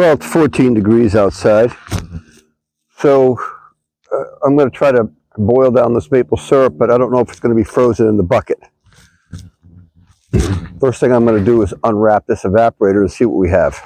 Well, it's 14 degrees outside, so I'm going to try to boil down this maple syrup, but I don't know if it's going to be frozen in the bucket. First thing I'm going to do is unwrap this evaporator and see what we have.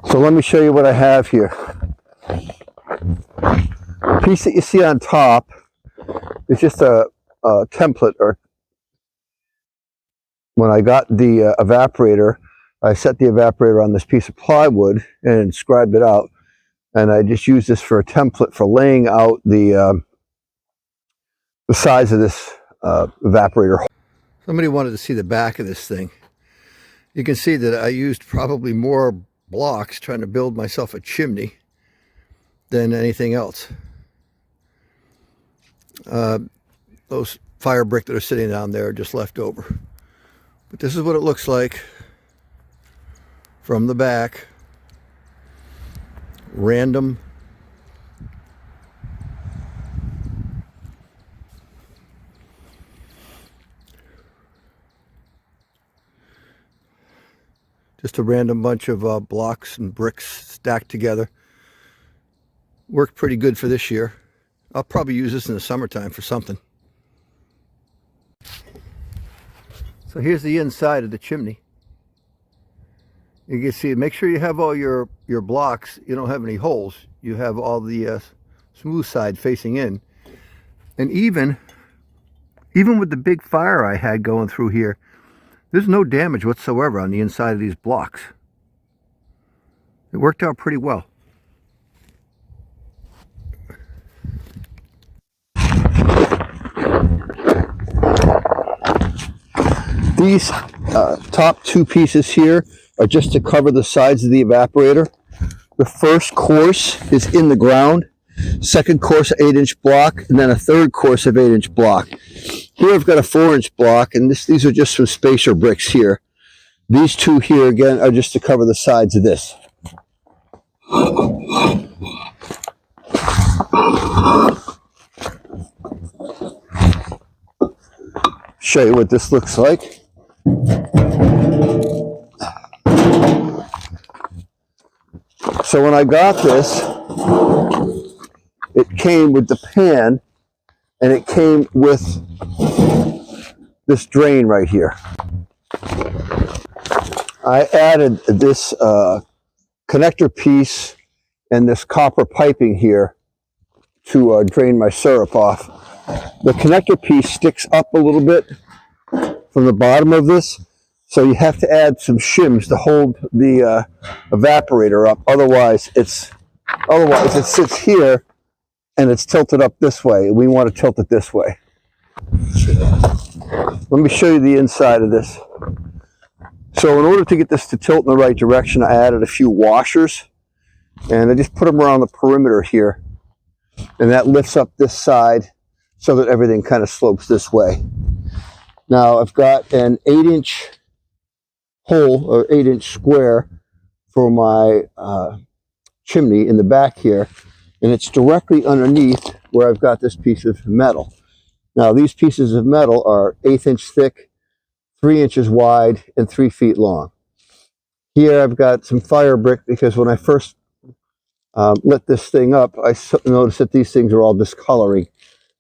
So let me show you what I have here. The piece that you see on top is just a template, or when I got the evaporator, I set the evaporator on this piece of plywood and inscribed it out, and I just used this for a template for laying out the size of this evaporator. Somebody wanted to see the back of this thing. You can see that I used probably more blocks trying to build myself a chimney than anything else. Those fire brick that are sitting down there are just left over. But this is what it looks like from the back. Random. Just a random bunch of blocks and bricks stacked together. Worked pretty good for this year. I'll probably use this in the summertime for something. So here's the inside of the chimney. You can see, make sure you have all your blocks. You don't have any holes. You have all the smooth side facing in. And even with the big fire I had going through here, there's no damage whatsoever on the inside of these blocks. It worked out pretty well. These top two pieces here are just to cover the sides of the evaporator. The first course is in the ground, second course 8-inch block, and then a third course of 8-inch block. Here I've got a 4-inch block, and these are just some spacer bricks here. These two here again are just to cover the sides of this. Show you what this looks like. So when I got this, it came with the pan, and it came with this drain right here. I added this connector piece and this copper piping here to drain my syrup off. The connector piece sticks up a little bit from the bottom of this, so you have to add some shims to hold the evaporator up. Otherwise it sits here and it's tilted up this way. We want to tilt it this way. Let me show you the inside of this. So in order to get this to tilt in the right direction, I added a few washers, and I just put them around the perimeter here, and that lifts up this side so that everything kind of slopes this way. Now I've got an 8-inch hole, or 8-inch square, for my chimney in the back here, and it's directly underneath where I've got this piece of metal. Now these pieces of metal are 1/8 inch thick, 3 inches wide, and 3 feet long. Here I've got some fire brick, because when I first lit this thing up, I noticed that these things are all discoloring.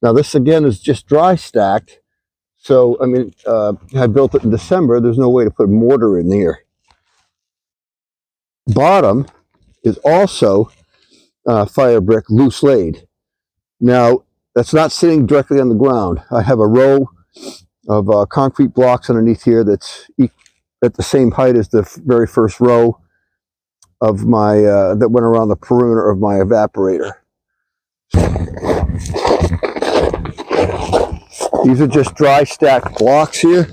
Now this again is just dry stacked, so I mean, I built it in December. There's no way to put mortar in here. Bottom is also fire brick, loose laid. Now that's not sitting directly on the ground. I have a row of concrete blocks underneath here that's at the same height as the very first row of my that went around the perimeter of my evaporator. These are just dry stacked blocks here.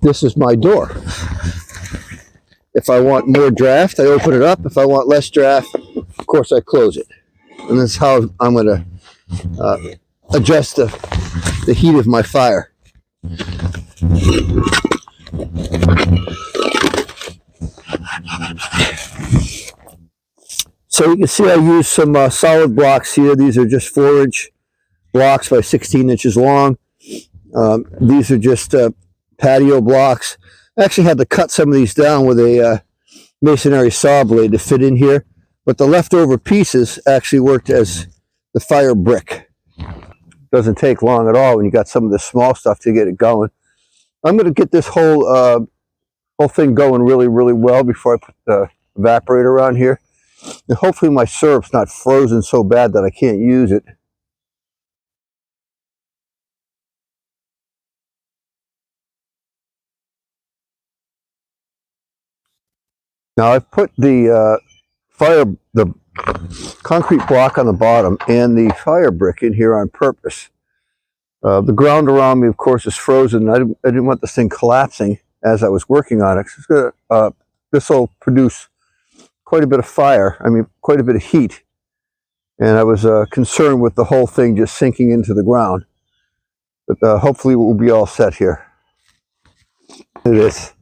This is my door. If I want more draft, I open it up. If I want less draft, of course, I close it. And this is how I'm going to adjust the heat of my fire. So you can see I use some solid blocks here. These are just 4-inch blocks by 16 inches long. These are just patio blocks. I actually had to cut some of these down with a masonry saw blade to fit in here, but the leftover pieces actually worked as the fire brick. Doesn't take long at all when you got some of the small stuff to get it going. I'm going to get this whole thing going really, really well before I put the evaporator on here. And hopefully my syrup's not frozen so bad that I can't use it. Now I've put the the concrete block on the bottom and the fire brick in here on purpose. The ground around me, of course, is frozen. I didn't want this thing collapsing as I was working on it. This will produce quite a bit of fire. I mean, quite a bit of heat. And I was concerned with the whole thing just sinking into the ground. But hopefully we'll be all set here. It is.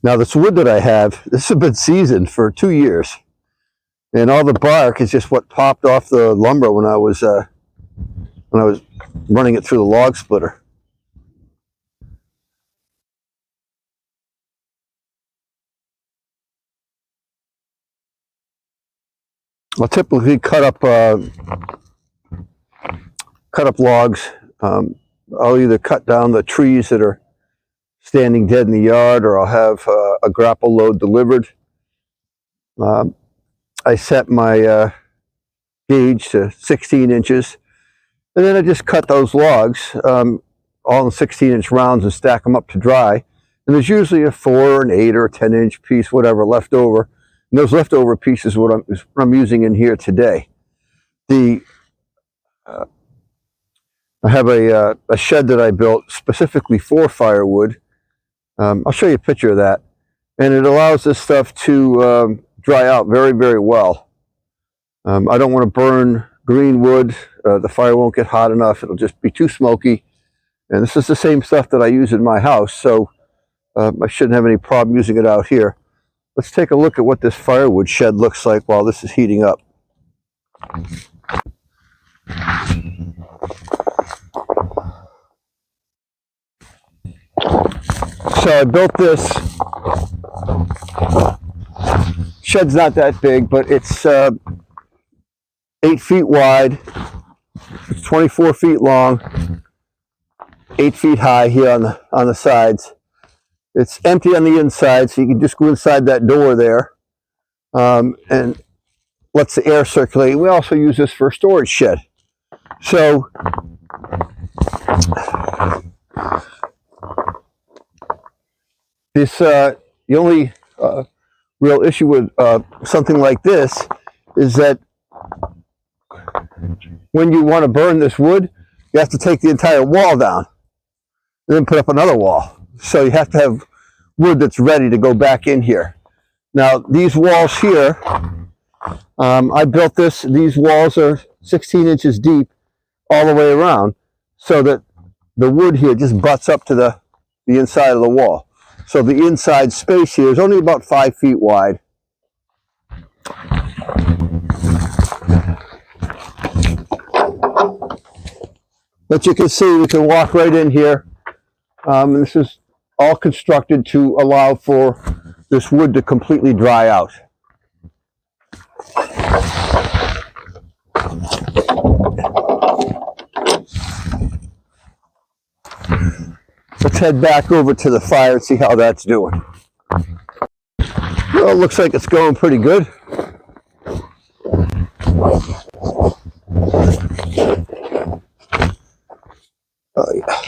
Now this wood that I have, this has been seasoned for 2 years. And all the bark is just what popped off the lumber when I was running it through the log splitter. I'll typically cut up logs. I'll either cut down the trees that are standing dead in the yard, or I'll have a grapple load delivered. I set my gauge to 16 inches, and then I just cut those logs all in 16-inch rounds and stack them up to dry. And there's usually a 4, an 8, or a 10-inch piece, whatever, left over. And those leftover pieces is what I'm using in here today. I have a shed that I built specifically for firewood. I'll show you a picture of that. And it allows this stuff to dry out very, very well. I don't want to burn green wood. The fire won't get hot enough. It'll just be too smoky. And this is the same stuff that I use in my house, so I shouldn't have any problem using it out here. Let's take a look at what this firewood shed looks like while this is heating up. So I built this. Shed's not that big, but it's 8 feet wide. It's 24 feet long, 8 feet high here on the sides. It's empty on the inside, so you can just go inside that door there and lets the air circulate. We also use this for a storage shed. So this the only real issue with something like this is that when you want to burn this wood, you have to take the entire wall down and then put up another wall. So you have to have wood that's ready to go back in here. Now these walls here, I built this. These walls are 16 inches deep all the way around, so that the wood here just butts up to the inside of the wall. So the inside space here is only about 5 feet wide. But you can see we can walk right in here. And this is all constructed to allow for this wood to completely dry out. Let's head back over to the fire and see how that's doing. Well, it looks like it's going pretty good. Oh, yeah.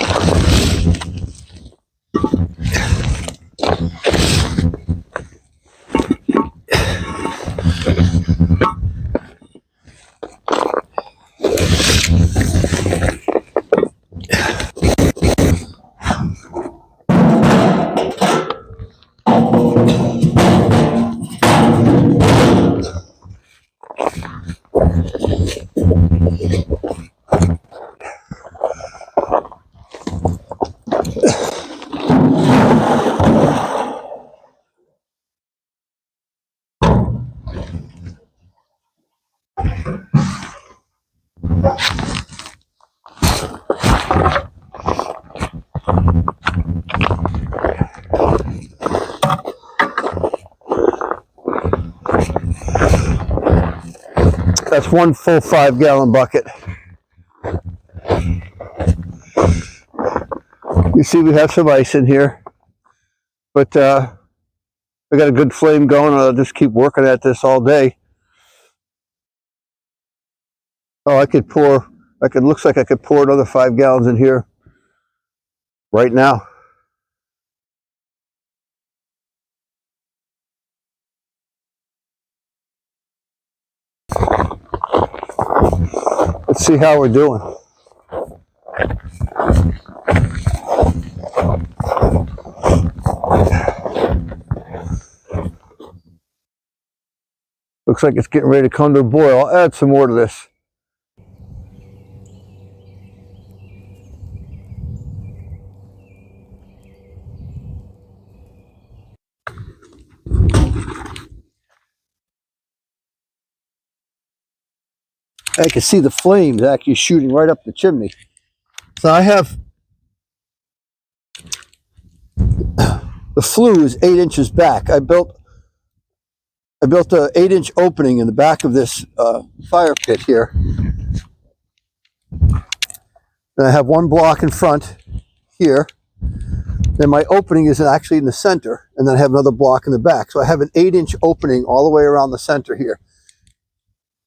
That's one full 5-gallon bucket. You see we have some ice in here, but I got a good flame going, and I'll just keep working at this all day. Oh, looks like I could pour another 5 gallons in here right now. Let's see how we're doing. Looks like it's getting ready to come to a boil. I'll add some more to this. I can see the flames actually shooting right up the chimney. So I have, the flue is 8 inches back. I built a 8-inch opening in the back of this fire pit here. And I have one block in front here. Then my opening is actually in the center, and then I have another block in the back. So I have an 8-inch opening all the way around the center here.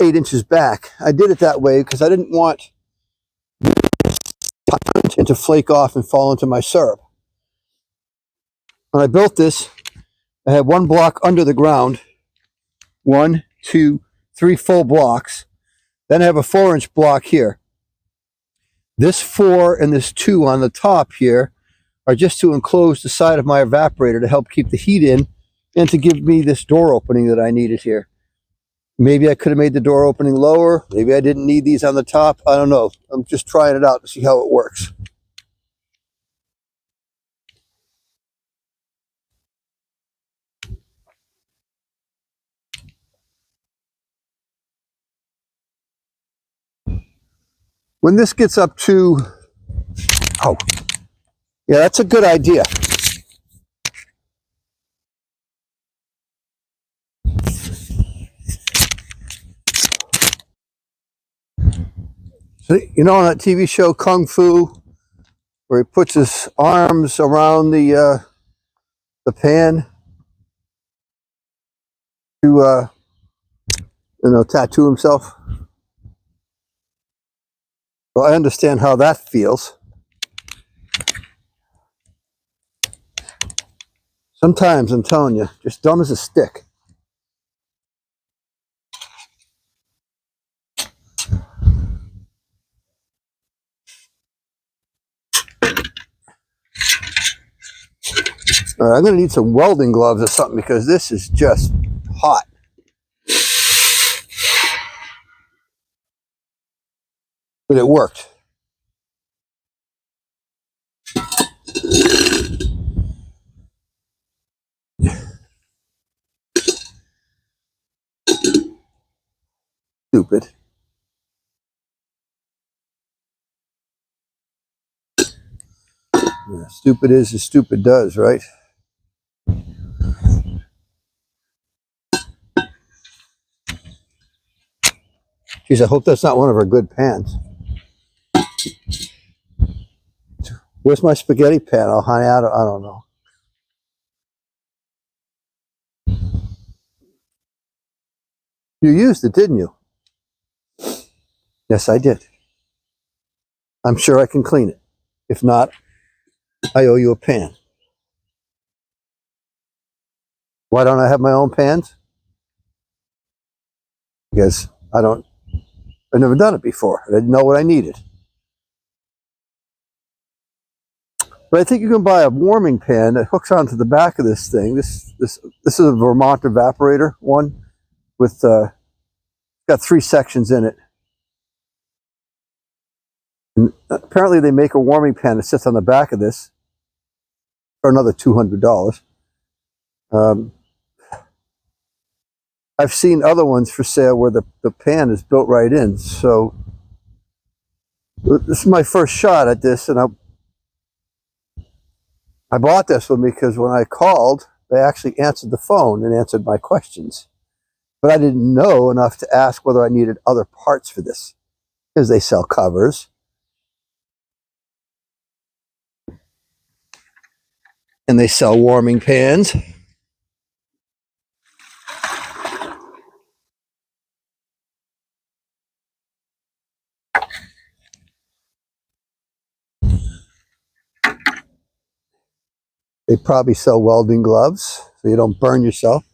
8 inches back. I did it that way because I didn't want it to flake off and fall into my syrup. When I built this, I had one block under the ground. 1, 2, 3 full blocks. Then I have a 4-inch block here. This 4 and this 2 on the top here are just to enclose the side of my evaporator to help keep the heat in and to give me this door opening that I needed here. Maybe I could have made the door opening lower. Maybe I didn't need these on the top. I don't know. I'm just trying it out to see how it works. When this gets up to, oh, yeah, that's a good idea. So, you know, on that TV show Kung Fu, where he puts his arms around the pan to, tattoo himself. Well, I understand how that feels. Sometimes, I'm telling you, just dumb as a stick. All right, I'm going to need some welding gloves or something because this is just hot. But it worked. Stupid. Yeah, stupid is as stupid does, right? Geez, I hope that's not one of our good pans. Where's my spaghetti pan? Oh, honey, I don't know. You used it, didn't you? Yes, I did. I'm sure I can clean it. If not, I owe you a pan. Why don't I have my own pans? Because I've never done it before. I didn't know what I needed. But I think you can buy a warming pan that hooks onto the back of this thing. This is a Vermont evaporator one with got 3 sections in it. And apparently they make a warming pan that sits on the back of this for another $200. I've seen other ones for sale where the pan is built right in. So this is my first shot at this, and I bought this one because when I called, they actually answered the phone and answered my questions. but I didn't know enough to ask whether I needed other parts for this, because they sell covers. And they sell warming pans. They probably sell welding gloves so you don't burn yourself.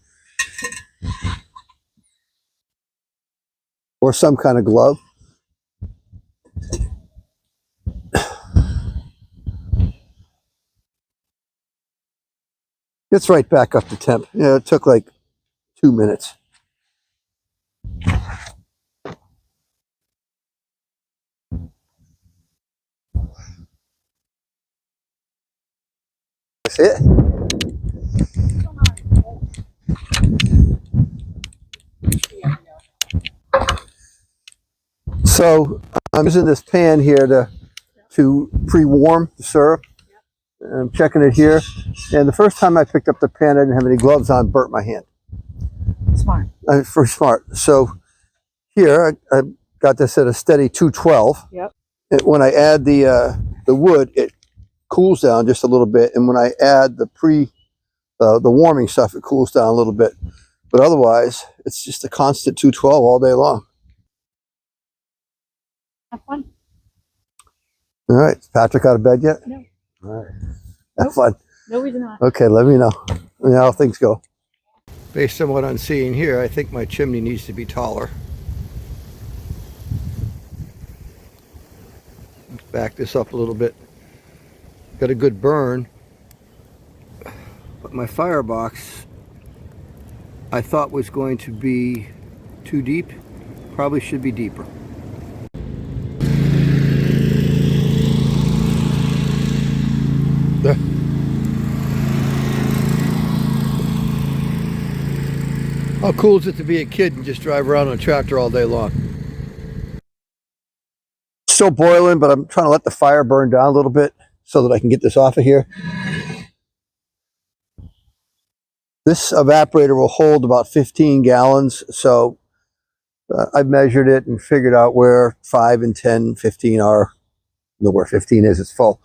Or some kind of glove. It's right back up to temp. Yeah, it took like 2 minutes. That's it. So I'm using this pan here to pre-warm the syrup. I'm checking it here. And the first time I picked up the pan, I didn't have any gloves on, burnt my hand. Smart. For smart. So here, I got this at a steady 212. Yep. When I add the wood, it cools down just a little bit. And when I add the warming stuff, it cools down a little bit. But otherwise, it's just a constant 212 all day long. Have fun. All right. Is Patrick out of bed yet? No. All right. Have fun. No, he's not. Okay, let me know how things go. Based on what I'm seeing here, I think my chimney needs to be taller. Let's back this up a little bit. Got a good burn, but my firebox I thought was going to be too deep. Probably should be deeper. How cool is it to be a kid and just drive around on a tractor all day long? Still boiling, but I'm trying to let the fire burn down a little bit so that I can get this off of here. This evaporator will hold about 15 gallons, so I've measured it and figured out where 5 and 10, 15 are. Know where 15 is, it's full.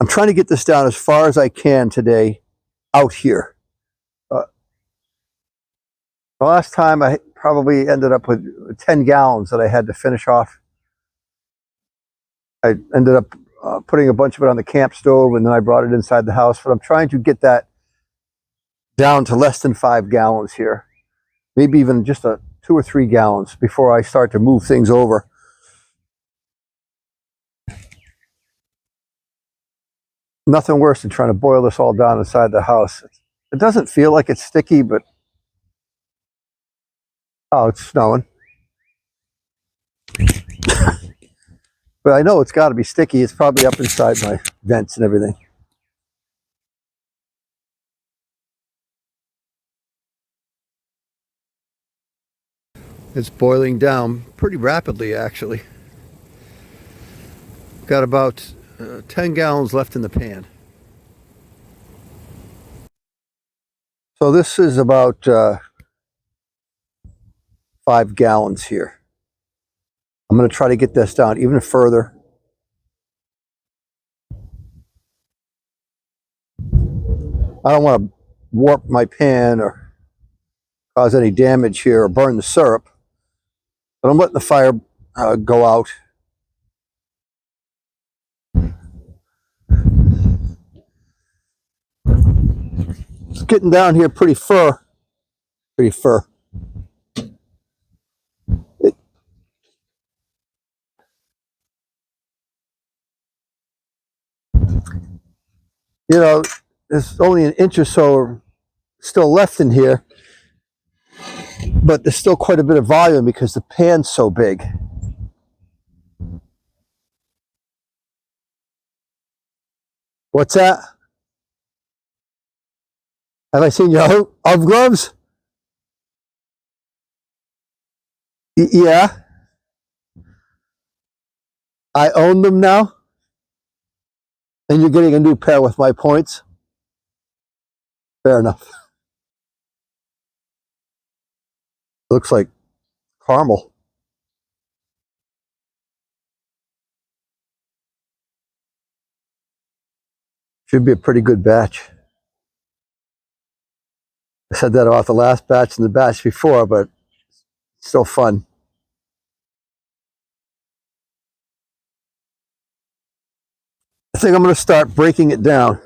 I'm trying to get this down as far as I can today out here. The last time I probably ended up with 10 gallons that I had to finish off. I ended up putting a bunch of it on the camp stove, and then I brought it inside the house. But I'm trying to get that down to less than 5 gallons here. Maybe even just 2 or 3 gallons before I start to move things over. Nothing worse than trying to boil this all down inside the house. It doesn't feel like it's sticky, but oh, it's snowing. But I know it's got to be sticky. It's probably up inside my vents and everything. It's boiling down pretty rapidly, actually. Got about 10 gallons left in the pan. So this is about 5 gallons here. I'm going to try to get this down even further. I don't want to warp my pan or cause any damage here or burn the syrup, but I'm letting the fire go out. It's getting down here pretty fur. You know, there's only an inch or so still left in here, but there's still quite a bit of volume because the pan's so big. What's that? Have I seen your of gloves? Yeah. I own them now. And you're getting a new pair with my points? Fair enough. Looks like caramel. Should be a pretty good batch. I said that about the last batch and the batch before, but still fun. I think I'm going to start breaking it down.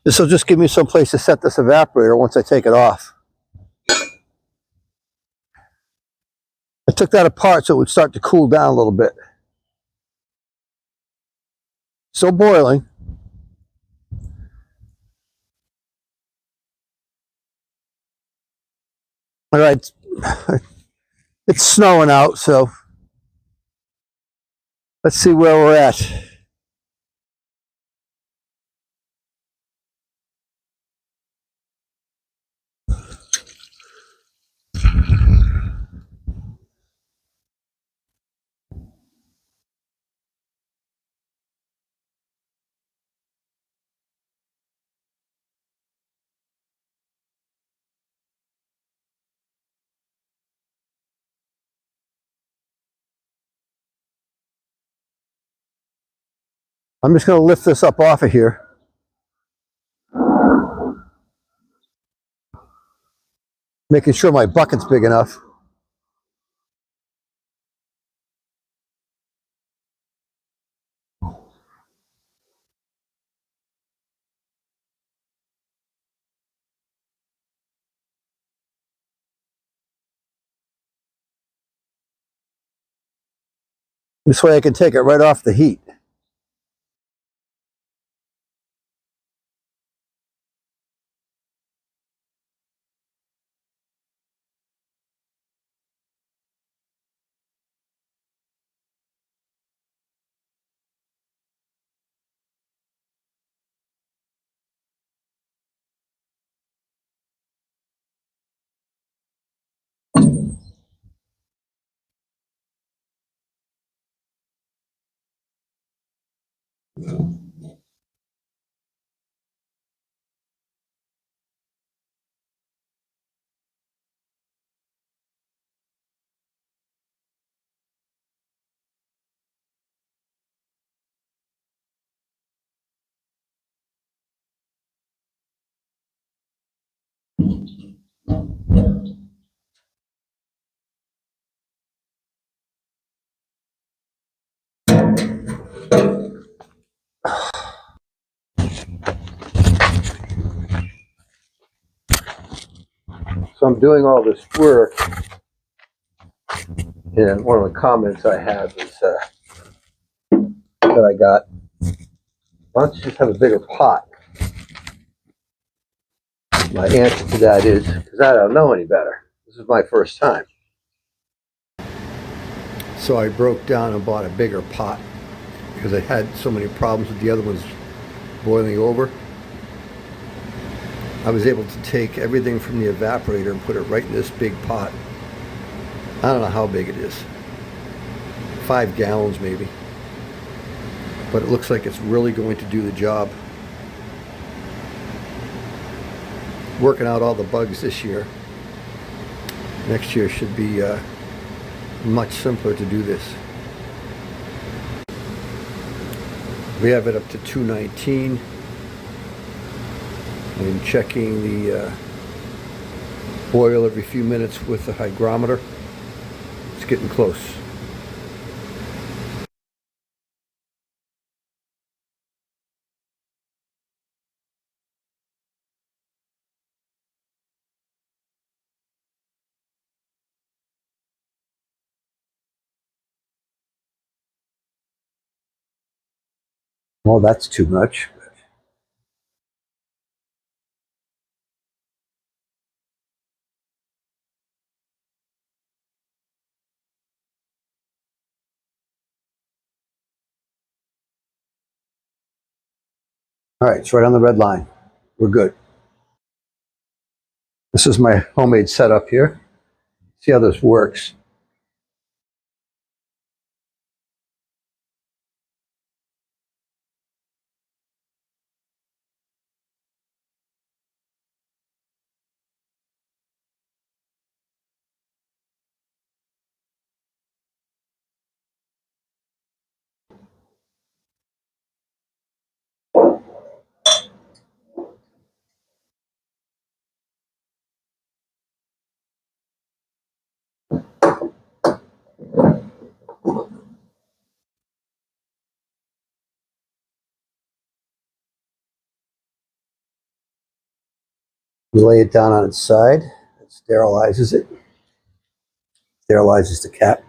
This will just give me some place to set this evaporator once I take it off. I took that apart so it would start to cool down a little bit. Still boiling. All right, it's snowing out, so let's see where we're at. I'm just going to lift this up off of here. Making sure my bucket's big enough. This way I can take it right off the heat. So I'm doing all this work, and one of the comments I have is that I got, why don't you just have a bigger pot? My answer to that is, because I don't know any better. This is my first time. So I broke down and bought a bigger pot because I had so many problems with the other ones boiling over. I was able to take everything from the evaporator and put it right in this big pot. I don't know how big it is. 5 gallons maybe. But it looks like it's really going to do the job. Working out all the bugs this year. Next year should be much simpler to do this. We have it up to 219. I'm checking the boil every few minutes with the hygrometer. It's getting close. Well, that's too much. All right, it's right on the red line. We're good. This is my homemade setup here. See how this works. You lay it down on its side. It sterilizes it. Sterilizes the cap.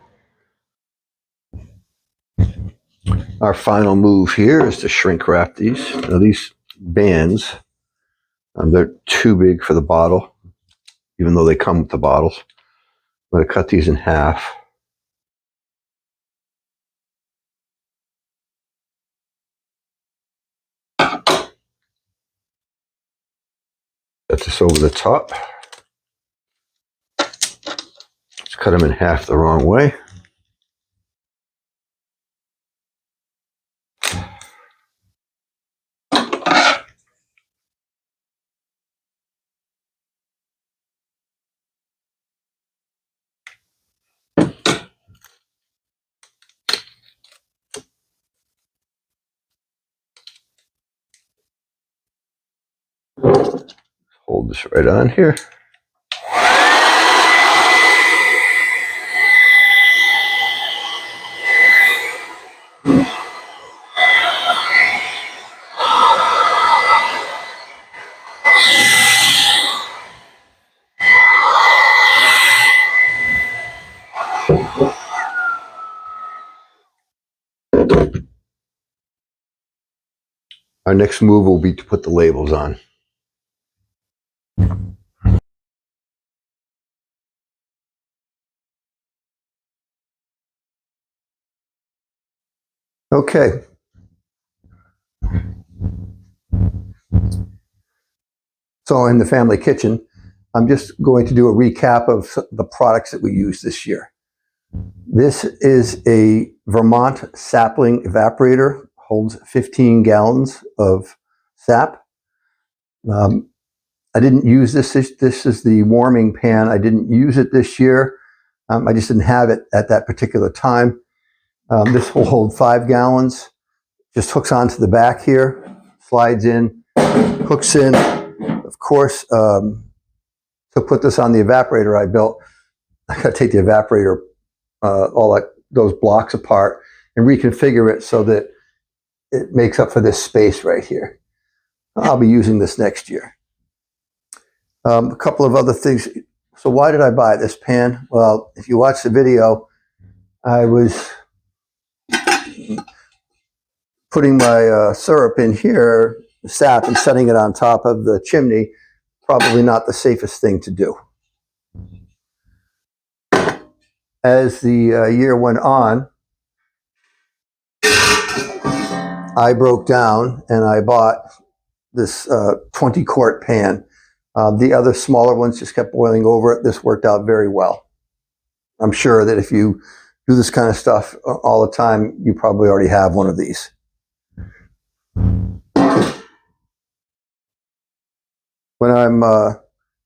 Our final move here is to shrink wrap these. Now these bands, they're too big for the bottle, even though they come with the bottles. I'm going to cut these in half. Set this over the top. Let's cut them in half the wrong way. Hold this right on here. Our next move will be to put the labels on. Okay. So in the family kitchen, I'm just going to do a recap of the products that we used this year. This is a Vermont sapling evaporator, holds 15 gallons of sap. I didn't use this. This is the warming pan. I didn't use it this year. I just didn't have it at that particular time. This will hold 5 gallons. Just hooks onto the back here, slides in, hooks in. Of course, to put this on the evaporator I built, I got to take the evaporator, those blocks apart and reconfigure it so that it makes up for this space right here. I'll be using this next year. A couple of other things. So why did I buy this pan? Well, if you watch the video, I was putting my syrup in here, sap, and setting it on top of the chimney. Probably not the safest thing to do. As the year went on, I broke down and I bought this 20 quart pan. The other smaller ones just kept boiling over it. This worked out very well. I'm sure that if you do this kind of stuff all the time, you probably already have one of these. When I'm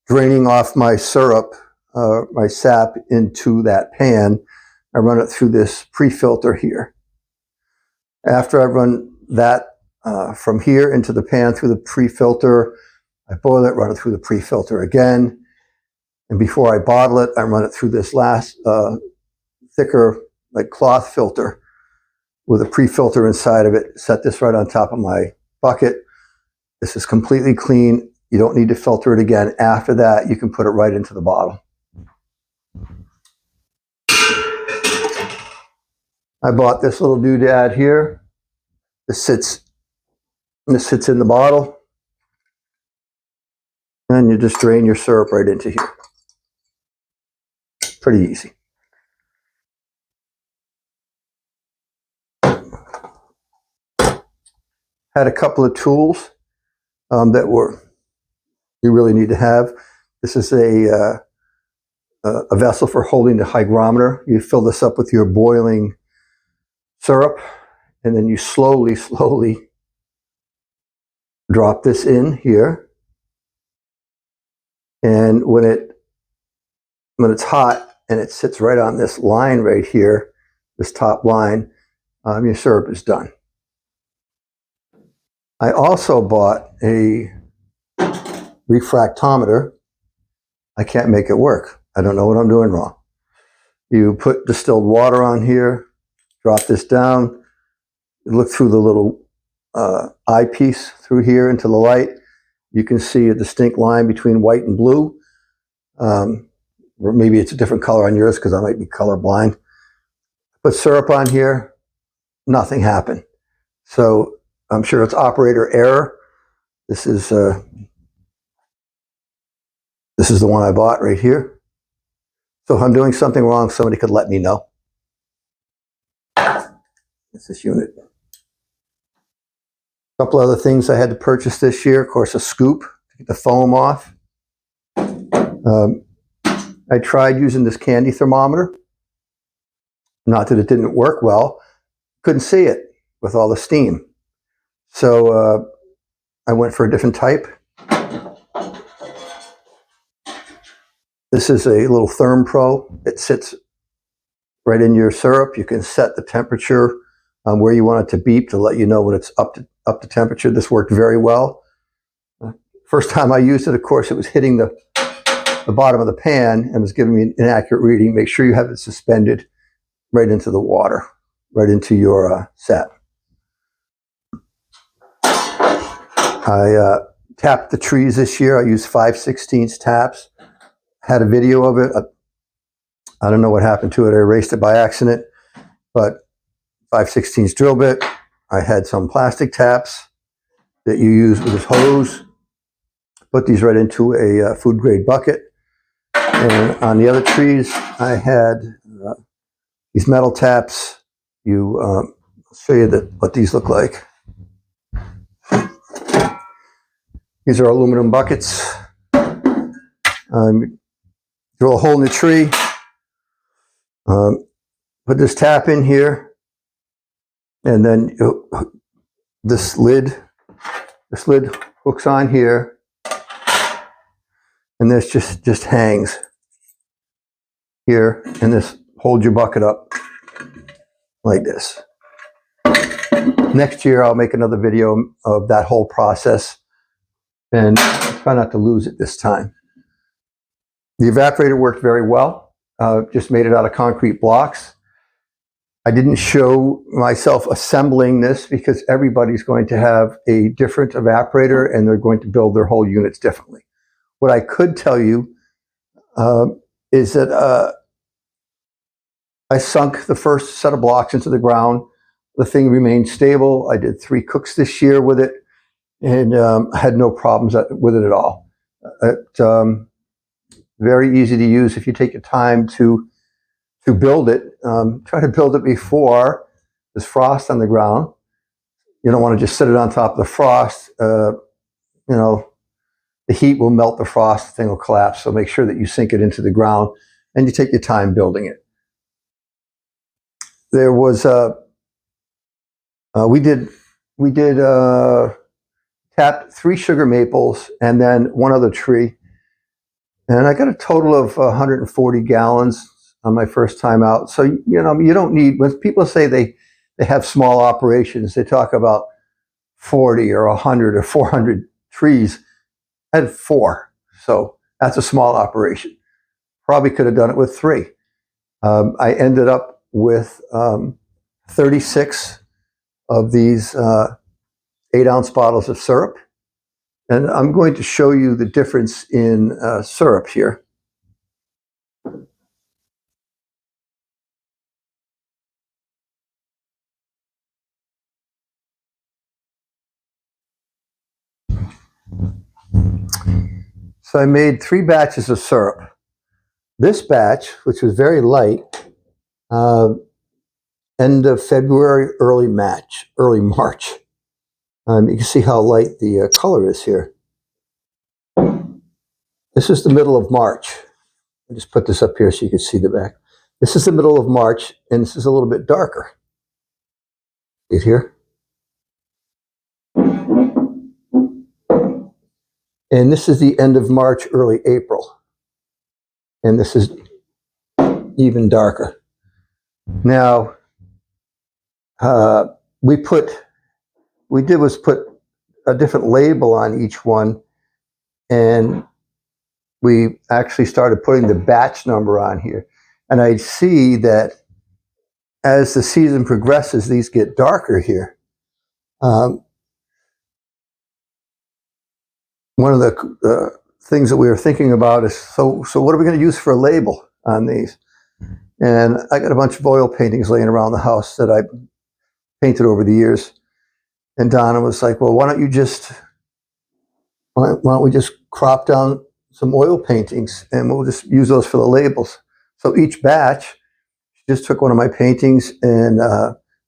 draining off my syrup, my sap into that pan, I run it through this pre-filter here. After I run that from here into the pan through the pre-filter, I boil it, run it through the pre-filter again. And before I bottle it, I run it through this last thicker like cloth filter with a pre-filter inside of it. Set this right on top of my bucket. This is completely clean. You don't need to filter it again. After that, you can put it right into the bottle. I bought this little doodad here. This sits in the bottle. And you just drain your syrup right into here. Pretty easy. Had a couple of tools that you really need to have. This is a vessel for holding the hygrometer. You fill this up with your boiling syrup, and then you slowly drop this in here. And when it's hot and it sits right on this line right here, this top line, your syrup is done. I also bought a refractometer. I can't make it work. I don't know what I'm doing wrong. You put distilled water on here, drop this down, look through the little eyepiece through here into the light. You can see a distinct line between white and blue. Or maybe it's a different color on yours because I might be colorblind. Put syrup on here, nothing happened. So I'm sure it's operator error. This is the one I bought right here. So if I'm doing something wrong, somebody could let me know. It's this unit. A couple other things I had to purchase this year. Of course, a scoop to get the foam off. I tried using this candy thermometer. Not that it didn't work well. Couldn't see it with all the steam. So I went for a different type. This is a little ThermPro. It sits right in your syrup. You can set the temperature where you want it to beep to let you know when it's up to temperature. This worked very well. First time I used it, of course, it was hitting the bottom of the pan and was giving me an inaccurate reading. Make sure you have it suspended right into the water, right into your set. I tapped the trees this year. I used 5/16 taps. Had a video of it. I don't know what happened to it. I erased it by accident, but 5/16 drill bit. I had some plastic taps that you use with this hose. Put these right into a food grade bucket. And on the other trees, I had these metal taps. I'll show you what these look like. These are aluminum buckets. Drill a hole in the tree. Put this tap in here, and then this lid hooks on here, and this just hangs here, and this holds your bucket up like this. Next year, I'll make another video of that whole process, and try not to lose it this time. The evaporator worked very well. Just made it out of concrete blocks. I didn't show myself assembling this because everybody's going to have a different evaporator and they're going to build their whole units differently. What I could tell you is that I sunk the first set of blocks into the ground. The thing remained stable. I did 3 cooks this year with it and had no problems with it at all. Very easy to use if you take your time to build it. Try to build it before there's frost on the ground. You don't want to just sit it on top of the frost. The heat will melt the frost, the thing will collapse. So make sure that you sink it into the ground and you take your time building it. There was we did tap 3 sugar maples and then 1 other tree. And I got a total of 140 gallons on my first time out. So, you don't need, when people say they have small operations, they talk about 40 or 100 or 400 trees. I had 4. So that's a small operation. Probably could have done it with 3. I ended up with 36 of these 8-ounce bottles of syrup. And I'm going to show you the difference in syrup here. So I made 3 batches of syrup. This batch, which was very light, end of February, early March. You can see how light the color is here. This is the middle of March. I'll just put this up here so you can see the back. This is the middle of March, and this is a little bit darker. See it here? And this is the end of March, early April. And this is even darker. Now, we did was put a different label on each one, and we actually started putting the batch number on here. And I see that as the season progresses, these get darker here. One of the things that we were thinking about is, so what are we going to use for a label on these? And I got a bunch of oil paintings laying around the house that I painted over the years. And Donna was like, well, why don't we just crop down some oil paintings and we'll just use those for the labels. So each batch, she just took one of my paintings and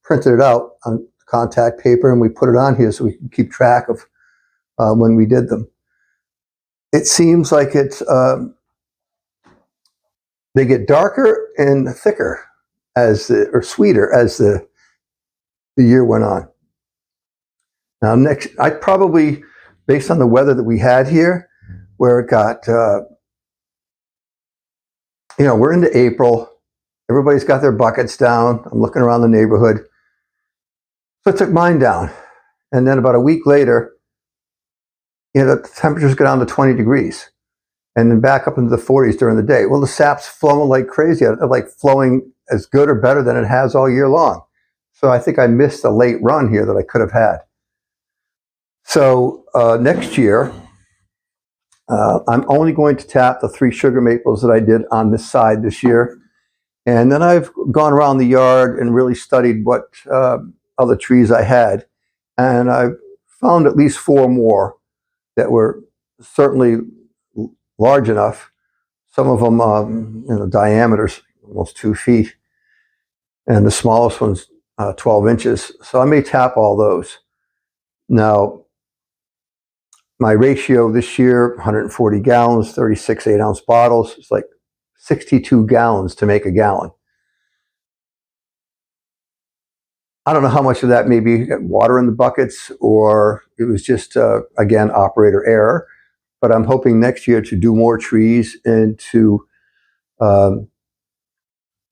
printed it out on contact paper, and we put it on here so we can keep track of when we did them. It seems like they get darker and thicker or sweeter as the year went on. Now next, I probably, based on the weather that we had here, where it got, we're into April, everybody's got their buckets down, I'm looking around the neighborhood. So I took mine down. And then about a week later, the temperatures go down to 20 degrees and then back up into the 40s during the day. Well, the sap's flowing like crazy. They're like flowing as good or better than it has all year long. So I think I missed a late run here that I could have had. So next year, I'm only going to tap the 3 sugar maples that I did on this side this year. And then I've gone around the yard and really studied what other trees I had. And I've found at least 4 more that were certainly large enough. Some of them, diameters almost 2 feet. And the smallest one's 12 inches. So I may tap all those. Now, my ratio this year, 140 gallons, 36 8-ounce bottles. It's like 62 gallons to make a gallon. I don't know how much of that maybe water in the buckets, or it was just, again, operator error. But I'm hoping next year to do more trees and to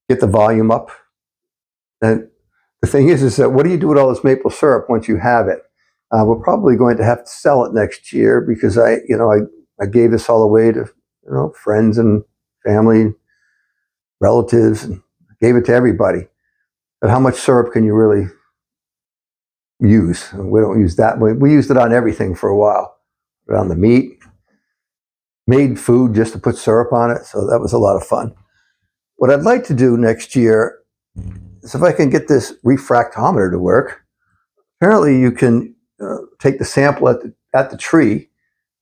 get the volume up. And the thing is that what do you do with all this maple syrup once you have it? We're probably going to have to sell it next year because I gave this all away to friends and family, relatives, and gave it to everybody. But how much syrup can you really use? We don't use that. We used it on everything for a while. Put it on the meat, made food just to put syrup on it. So that was a lot of fun. What I'd like to do next year is if I can get this refractometer to work. Apparently you can take the sample at the tree,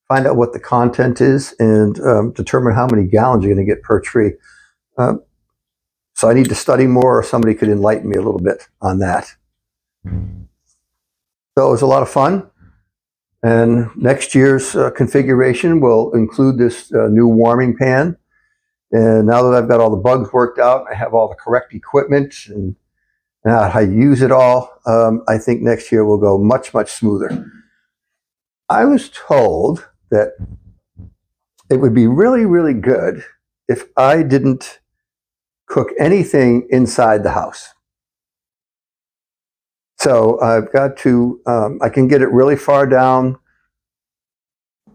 find out what the content is, and determine how many gallons you're going to get per tree. So I need to study more, or somebody could enlighten me a little bit on that. So it was a lot of fun. And next year's configuration will include this new warming pan. And now that I've got all the bugs worked out, I have all the correct equipment and how to use it all, I think next year will go much, much smoother. I was told that it would be really, really good if I didn't cook anything inside the house. So I've got to, I can get it really far down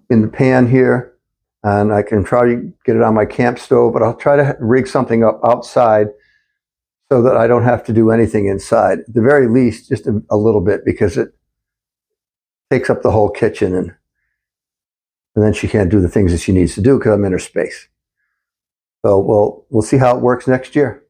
in the pan here, and I can try to get it on my camp stove, but I'll try to rig something up outside so that I don't have to do anything inside. At the very least, just a little bit, because it takes up the whole kitchen, and then she can't do the things that she needs to do because I'm in her space. So we'll see how it works next year.